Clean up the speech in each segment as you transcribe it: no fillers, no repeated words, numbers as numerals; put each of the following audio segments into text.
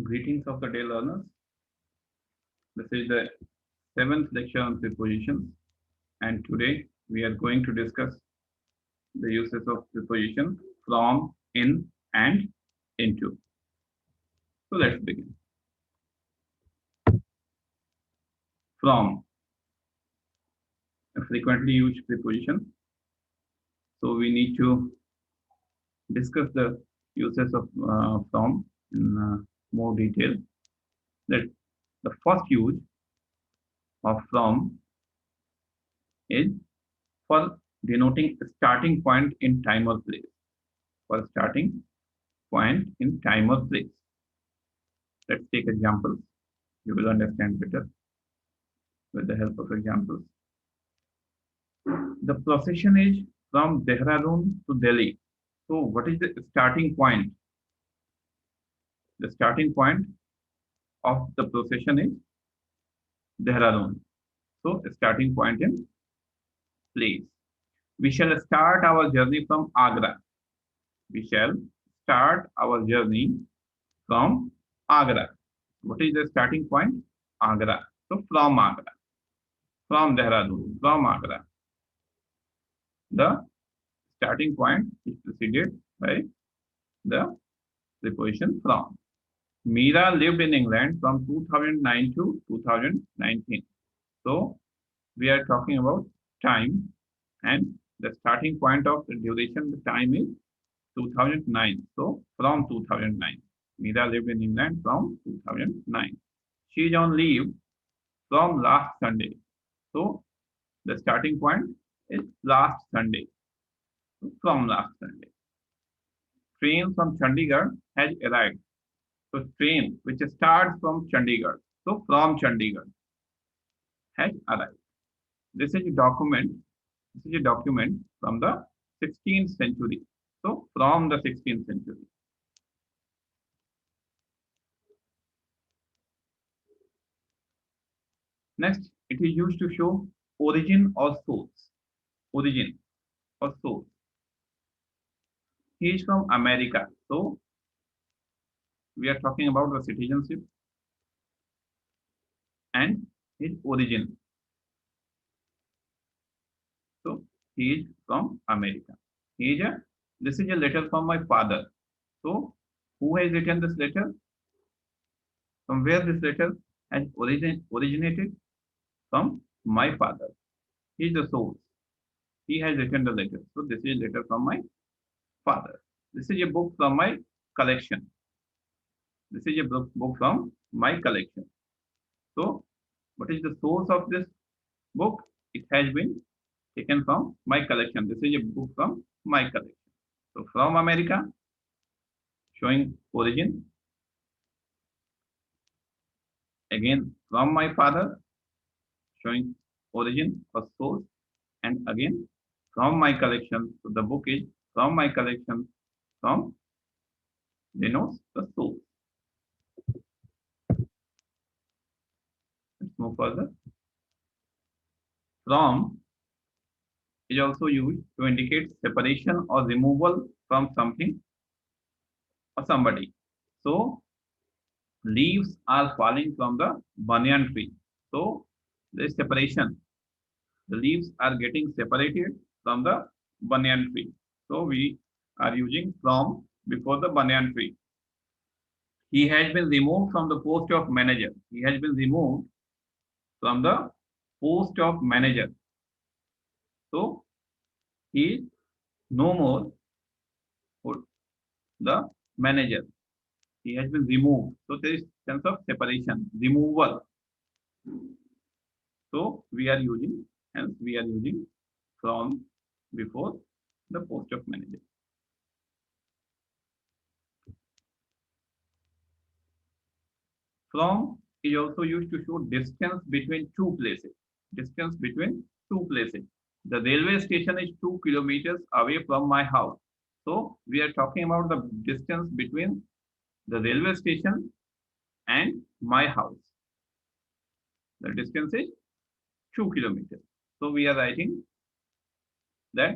Greetings of the day, learners. This is the seventh lecture on prepositions, and today we are going to discuss the uses of preposition from, in, and into. So let's begin. From, a frequently used preposition. So we need to discuss the uses of from in more detail. That the first use of from is for denoting a starting point in time or place. For starting point in time or place. Let's take examples. You will understand better with the help of examples. The procession is from Dehradun to Delhi. So what is the starting point? The starting point of the procession is Dehradun. So starting point in place. We shall start our journey from Agra. We shall start our journey from Agra. What is the starting point? Agra. So from Agra. From Dehradun. From Agra. The starting point is preceded by the preposition from. Meera lived in England from 2009 to 2019. So we are talking about time, and the starting point of the duration, the time is 2009. So from 2009. Meera lived in England from 2009. She is on leave from last Sunday. So the starting point is last Sunday. So from last Sunday. Train from Chandigarh has arrived. So train which starts from Chandigarh. So from Chandigarh has arrived. This is a document. This is a document from the 16th century. So from the 16th century. Next, it is used to show origin or source. Origin or source. He is from America. So we are talking about the citizenship and his origin. So he is from America. He is a, this is a letter from my father. So who has written this letter? From where this letter has originated? From my father. He is the source. He has written the letter. So this is a letter from my father. This is a book from my collection. This is a book from my collection. So what is the source of this book? It has been taken from my collection. This is a book from my collection. So from America, showing origin. Again, from my father, showing origin or source. And again, from my collection. So the book is from my collection. From denotes the source. Let's move further. From is also used to indicate separation or removal from something or somebody. So leaves are falling from the banyan tree. So there is separation. The leaves are getting separated from the banyan tree. So we are using from before the banyan tree. He has been removed from the post of manager. He has been removed from the post of manager. So he is no more the manager. He has been removed. So there is sense of separation, removal. So we are using, hence we are using from before the post of manager. From is also used to show distance between two places. Distance between two places. The railway station is 2 kilometers away from my house. So we are talking about the distance between the railway station and my house. The distance is 2 kilometers. So we are writing that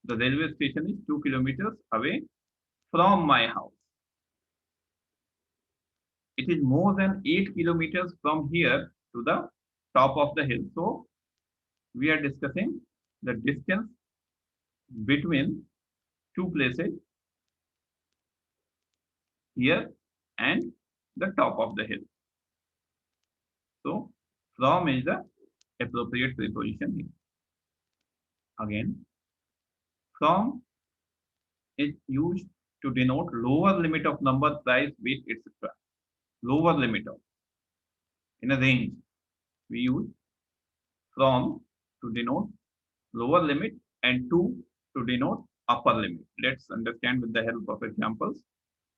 the railway station is 2 kilometers away from my house. it is more than 8 kilometers from here to the top of the hill. So we are discussing the distance between two places here and the top of the hill. So from is the appropriate preposition here. Again, from is used to denote lower limit of number, price, weight, etc. Lower limit of in a range. We use from to denote lower limit and to denote upper limit. Let's understand with the help of examples.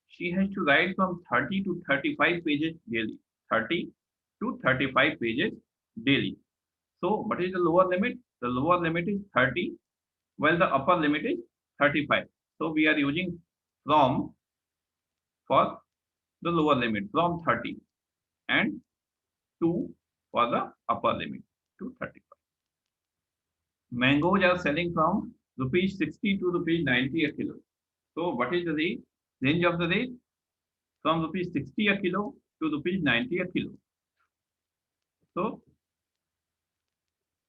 She has to write from 30 to 35 pages daily. 30 to 35 pages daily. So what is the lower limit? The lower limit is 30, while the upper limit is 35. So we are using from for the lower limit from 30 and to for the upper limit to 35. Mangoes are selling from rupees 60 to rupees 90 a kilo. So what is the range of the rate? From rupees 60 a kilo to rupees 90 a kilo. So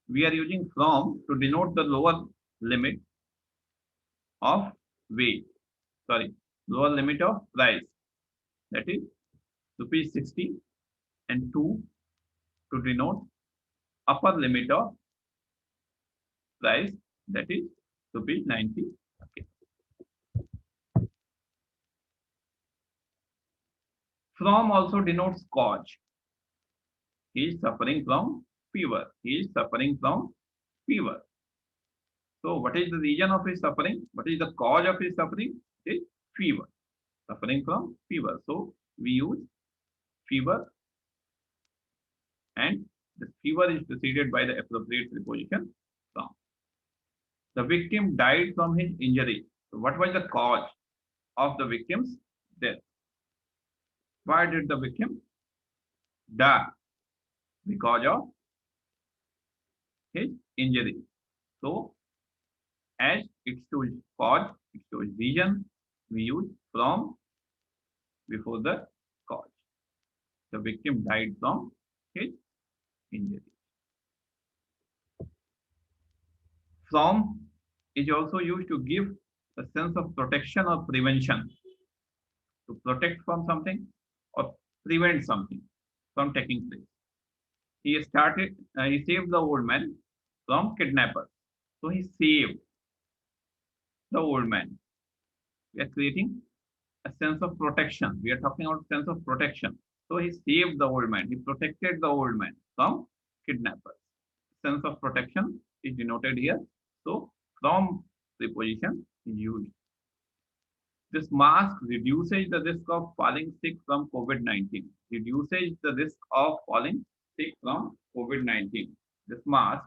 we are using from to denote the lower limit of weight. Sorry, lower limit of price. That is rupees 60 and to denote upper limit of price, that is rupees 90. Okay. From also denotes cause. He is suffering from fever. He is suffering from fever. So what is the reason of his suffering? What is the cause of his suffering? It is fever. Suffering from fever. So we use fever, and the fever is preceded by the appropriate preposition from. The victim died from his injury. So what was the cause of the victim's death? Why did the victim die? Because of his injury. So as it shows cause, it shows reason, we use from before the cause. The victim died from his injury. From is also used to give a sense of protection or prevention. To protect from something or prevent something from taking place. He saved the old man from kidnappers. So he saved the old man. We are creating a sense of protection. We are talking about sense of protection. So he saved the old man. He protected the old man from kidnappers. Sense of protection is denoted here. So from preposition is used. This mask reduces the risk of falling sick from COVID-19. Reduces the risk of falling sick from COVID-19. This mask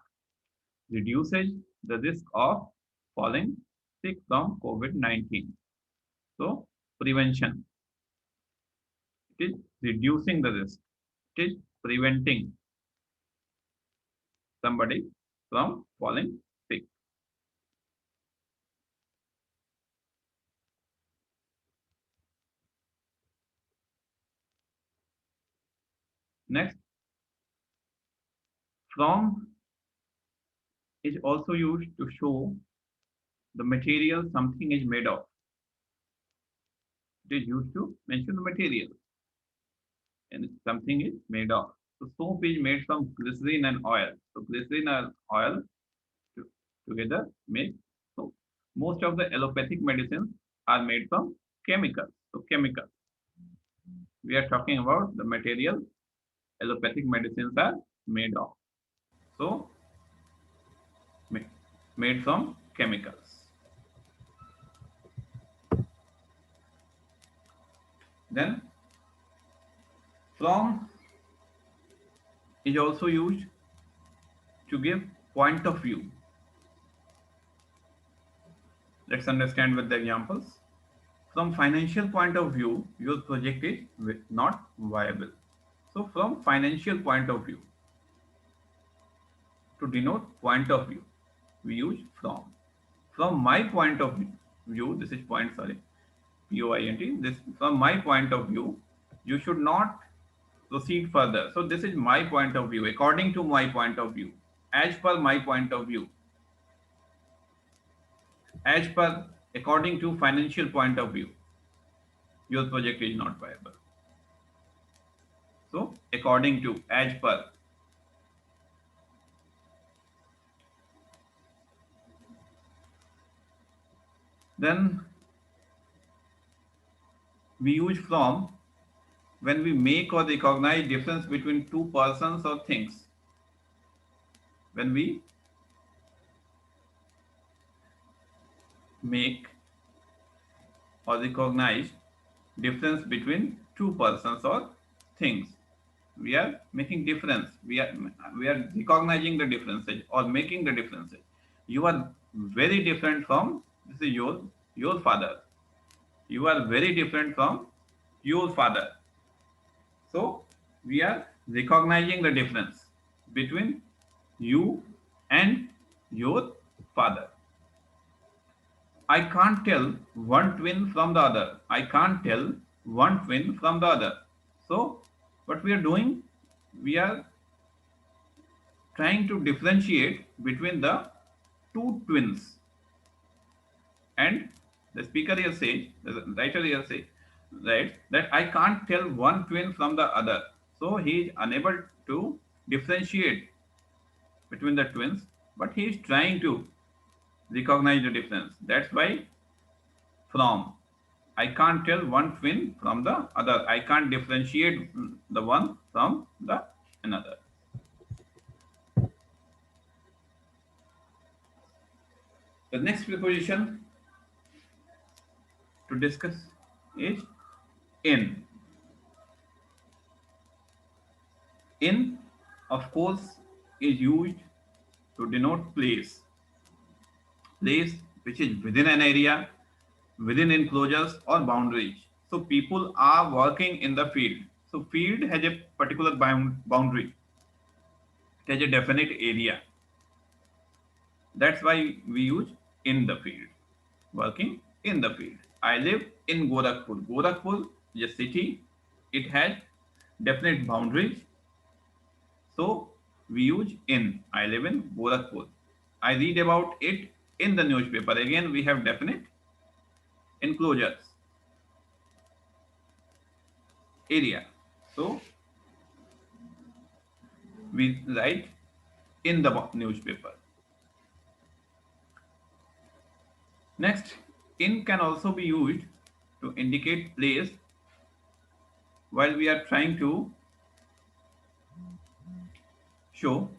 reduces the risk of falling sick from COVID-19. So prevention. It is reducing the risk. It is preventing somebody from falling sick. Next, from is also used to show the material something is made of. It is used to mention the material and something is made of. So soap is made from glycerin and oil. So glycerin and oil together make soap. Most of the allopathic medicines are made from chemicals. So chemicals. We are talking about the material allopathic medicines are made of. So made from chemicals. Then from is also used to give point of view. Let's understand with the examples. From financial point of view, your project is not viable. So from financial point of view, to denote point of view, we use from. From my point of view, this is point, sorry, POINT, this from my point of view, You should not proceed further. So this is my point of view, according to my point of view, as per my point of view, as per according to financial point of view, your project is not viable. So according to, as per. Then we use from when we make or recognize difference between two persons or things. When we make or recognize difference between two persons or things, we are making difference, we are recognizing the differences or making the differences. You are very different from, this is your father, you are very different from your father. So we are recognizing the difference between you and your father. I can't tell one twin from the other. I can't tell one twin from the other. So, what we are doing, we are trying to differentiate between the two twins. And the speaker here says, the writer here says, right, that I can't tell one twin from the other. So, he is unable to differentiate between the twins, but he is trying to recognize the difference. That's why from. I can't tell one twin from the other. I can't differentiate the one from the another. The next preposition to discuss is in. In, of course, is used to denote place. Place which is within an area, within enclosures or boundaries. So people are working in the field. So field has a particular boundary. It has a definite area. That's why we use in the field. Working in the field. I live in Gorakhpur. Gorakhpur is a city. It has definite boundaries. So we use in. I live in Gorakhpur. I read about it in the newspaper. Again, we have definite enclosures. Area. So we write in the newspaper. Next, in can also be used to indicate place while we are trying to show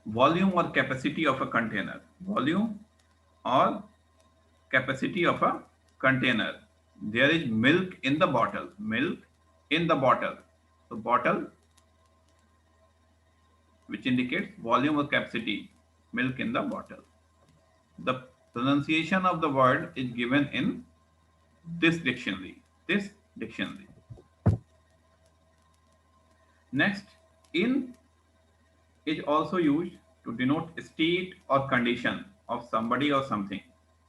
volume or capacity of a container. Volume or capacity of a container. There is milk in the bottle. Milk in the bottle. So bottle, which indicates volume or capacity. Milk in the bottle. The pronunciation of the word is given in this dictionary. This dictionary. Next, in is also used to denote state or condition of somebody or something.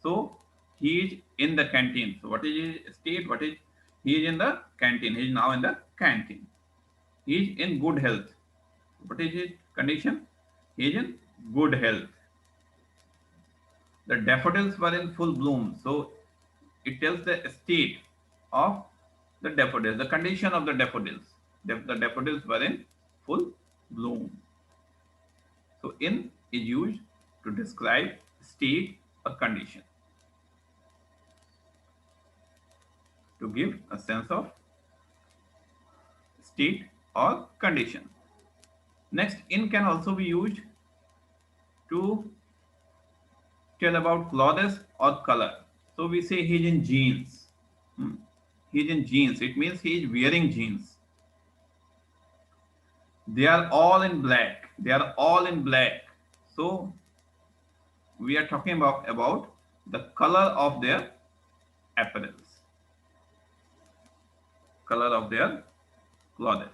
So he is in the canteen. So what is his state? What is, he is in the canteen. He is now in the canteen. He is in good health. What is his condition? He is in good health. The daffodils were in full bloom. So it tells the state of the daffodils, the condition of the daffodils. The daffodils were in full bloom. So in is used to describe state or condition, to give a sense of state or condition. Next, in can also be used to tell about clothes or color. So we say he's in jeans. He's in jeans. It means he is wearing jeans. They are all in black. They are all in black. So we are talking about the color of their apparels. Color of their clothes.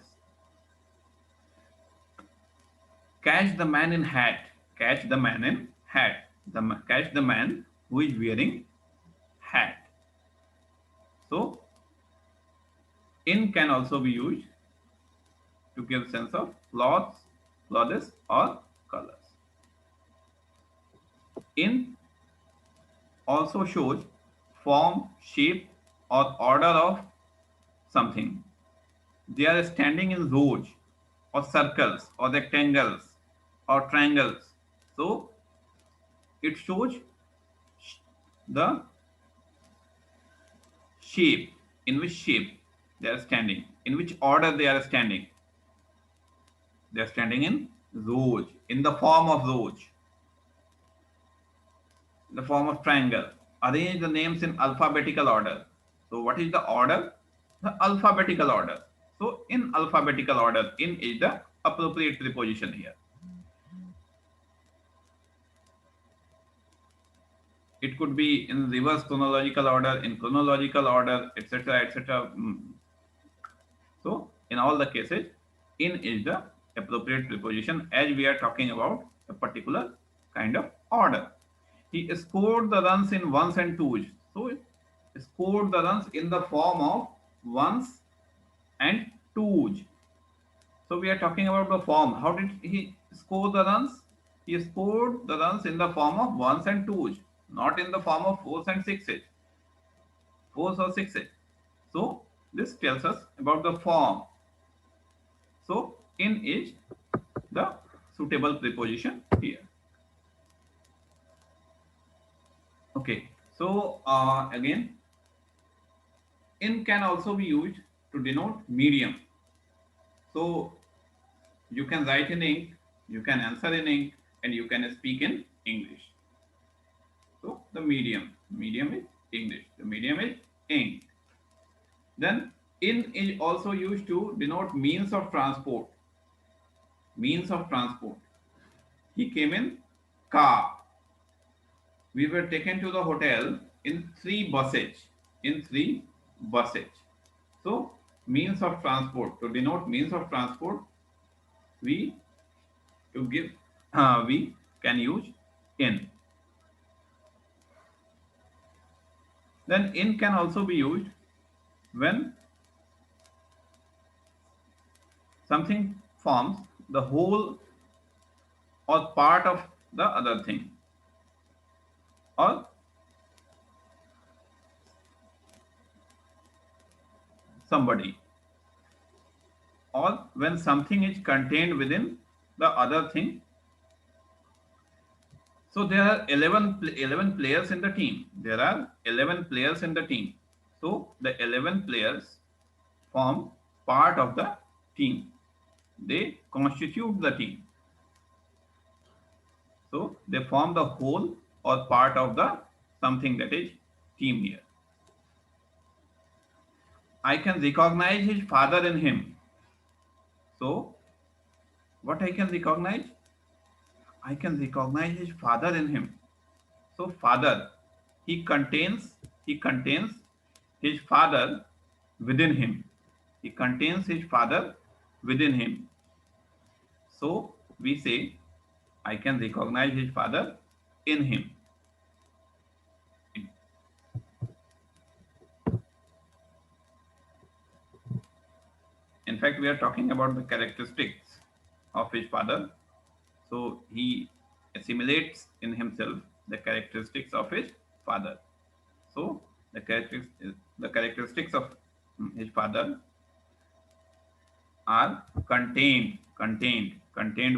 Catch the man in hat. Catch the man in hat. Catch the man who is wearing hat. So In can also be used to give sense of clothes, clothes or colors. In also shows form, shape or order of something. They are standing in rows or circles or rectangles or triangles. So it shows the shape, in which shape they are standing, in which order they are standing. They are standing in rows, in the form of rows, in the form of triangle. Arrange the names in alphabetical order. So what is the order? The alphabetical order. So in alphabetical order, in is the appropriate preposition here. It could be in reverse chronological order, in chronological order, etc., etc. So in all the cases, in is the appropriate preposition as we are talking about a particular kind of order. He scored the runs in ones and twos. So scored the runs in the form of ones and twos. So we are talking about the form. How did he score the runs? He scored the runs in the form of ones and twos, not in the form of fours and sixes. Fours or sixes. So this tells us about the form. So in is the suitable preposition here. Okay. So again, in can also be used to denote medium. So you can write in ink, you can answer in ink, and you can speak in English. So the medium is English. The medium is ink. Then in is also used to denote means of transport. Means of transport. He came in car. We were taken to the hotel in three buses. In three buses. So means of transport. To denote means of transport, we to give we can use in. Then in can also be used when something forms the whole or part of the other thing, or somebody, or when something is contained within the other thing. So there are 11 players in the team. There are 11 players in the team. So the 11 players form part of the team. They constitute the team. So they form the whole or part of the something, that is team here. I can recognize his father in him. So what I can recognize? I can recognize his father in him. So father, he contains his father within him. He contains his father within him. So we say, I can recognize his father in him. In fact, we are talking about the characteristics of his father. So he assimilates in himself the characteristics of his father. So the characteristics of his father are contained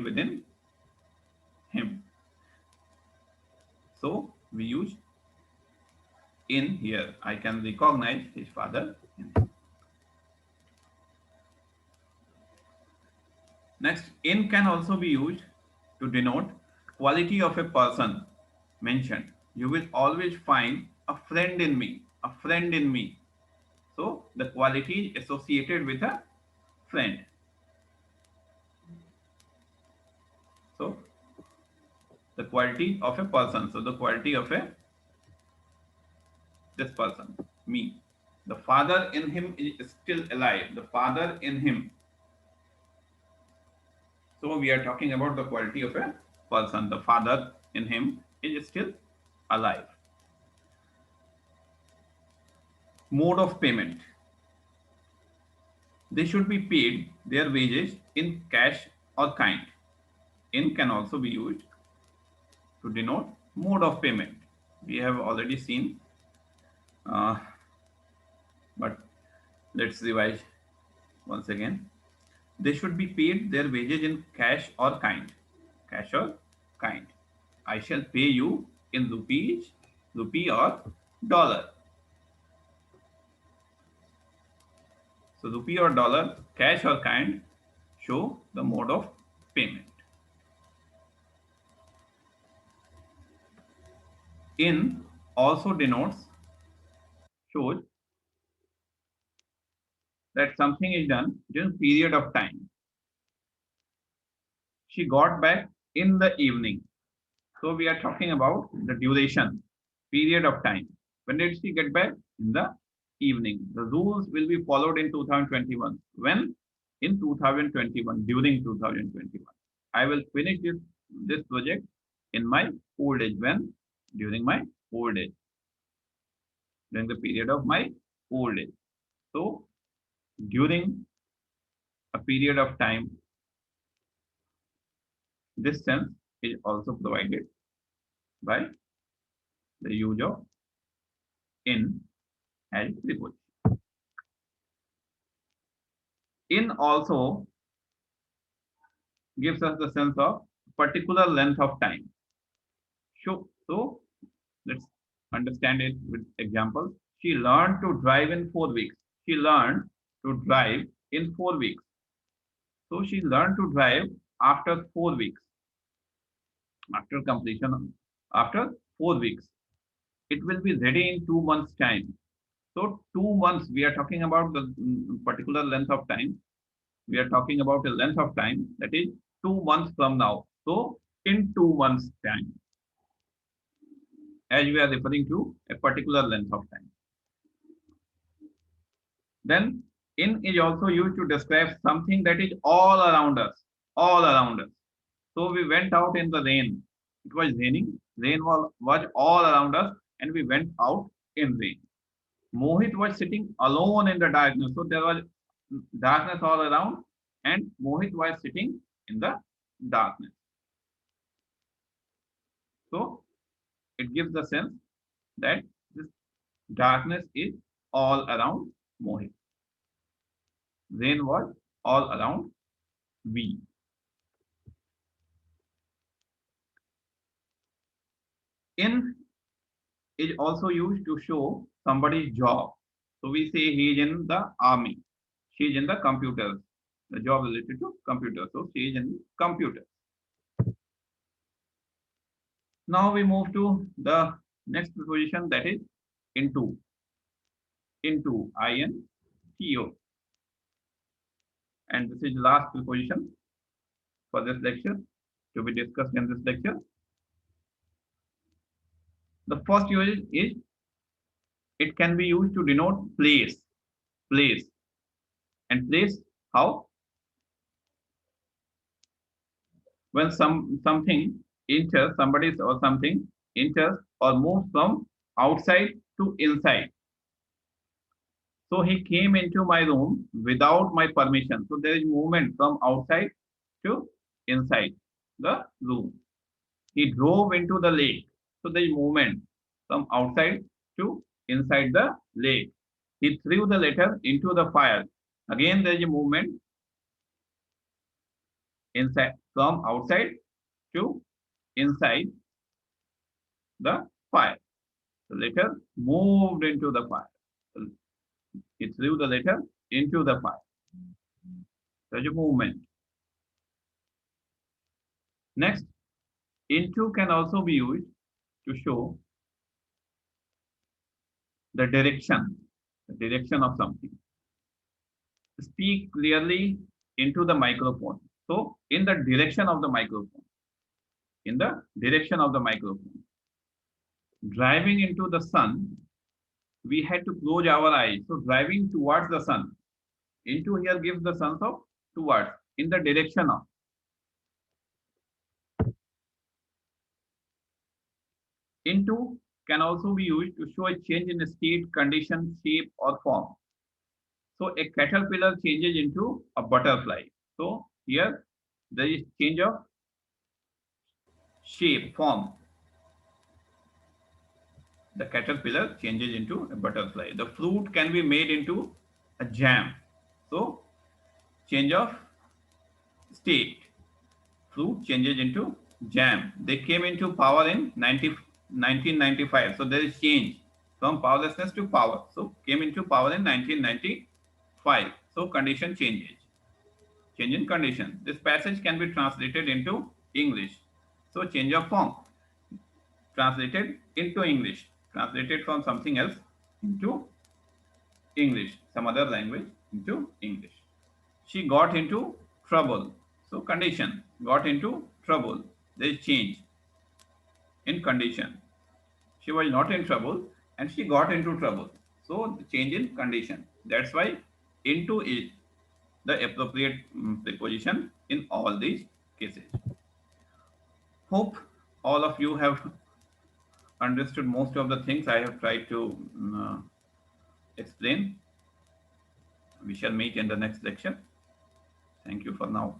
within him. So we use in here. I can recognize his father in him. Next, in can also be used to denote quality of a person mentioned. You will always find a friend in me, a friend in me. So the quality associated with a friend. So the quality of a person. So the quality of a this person, me. The father in him is still alive. The father in him. So we are talking about the quality of a person. The father in him is still alive. Mode of payment. they should be paid their wages in cash or kind. In can also be used to denote mode of payment. We have already seen, uh, but let's revise once again. They should be paid their wages in cash or kind. Cash or kind. I shall pay you in rupees, rupee or dollar. So rupee or dollar, cash or kind show the mode of payment. In also denotes, shows that something is done during period of time. She got back in the evening. So we are talking about the duration, period of time. When did she get back? In the evening. The rules will be followed in 2021. When? In 2021, during 2021. I will finish this project in my old age. When? During my old age. During the period of my old age. So during a period of time, this sense is also provided by the use of in as preposition. In also gives us the sense of particular length of time. So let's understand it with examples. She learned to drive in 4 weeks. She learned to drive in 4 weeks. So she learned to drive after 4 weeks. After completion, after 4 weeks, it will be ready in 2 months' time. So 2 months, we are talking about the particular length of time. We are talking about a length of time that is 2 months from now. So in 2 months' time, as we are referring to a particular length of time. Then in is also used to describe something that is all around us, all around us. So we went out in the rain. It was raining. Rain was all around us, and we went out in rain. Mohit was sitting alone in the darkness. So there was darkness all around, and Mohit was sitting in the darkness. So it gives the sense that this darkness is all around Mohit. Rain was all around we. In is also used to show somebody's job. So we say he is in the army. She is in the computers. The job related to computers. So she is in computers. Now we move to the next preposition, that is into. Into, I-N-T-O. And this is the last preposition for this lecture to be discussed in this lecture. The first usage is, it can be used to denote place. Place. And place, how? When something enters, somebody or something enters or moves from outside to inside. So he came into my room without my permission. So there is movement from outside to inside the room. He drove into the lake. So there is movement from outside to inside the lake. He threw the letter into the fire. Again, there is a movement inside from outside to inside the fire. The letter moved into the fire. He threw the letter into the fire. Such a movement. Next, into can also be used to show the direction of something. Speak clearly into the microphone. So, in the direction of the microphone. In the direction of the microphone. Driving into the sun, we had to close our eyes. So, driving towards the sun. Into here gives the sense of towards, in the direction of. Into can also be used to show a change in state, condition, shape, or form. So a caterpillar changes into a butterfly. So here there is change of shape, form. The caterpillar changes into a butterfly. The fruit can be made into a jam. So change of state. Fruit changes into jam. They came into power in 1995. So there is change from powerlessness to power. So came into power in 1995. So condition changes. Change in condition. This passage can be translated into English. So change of form. Translated into English. Translated from something else into English. Some other language into English. She got into trouble. So condition. Got into trouble. There is change in condition. She was not in trouble and she got into trouble. So the change in condition. That's why into is the appropriate preposition in all these cases. Hope all of you have understood most of the things I have tried to explain. We shall meet in the next lecture. Thank you for now.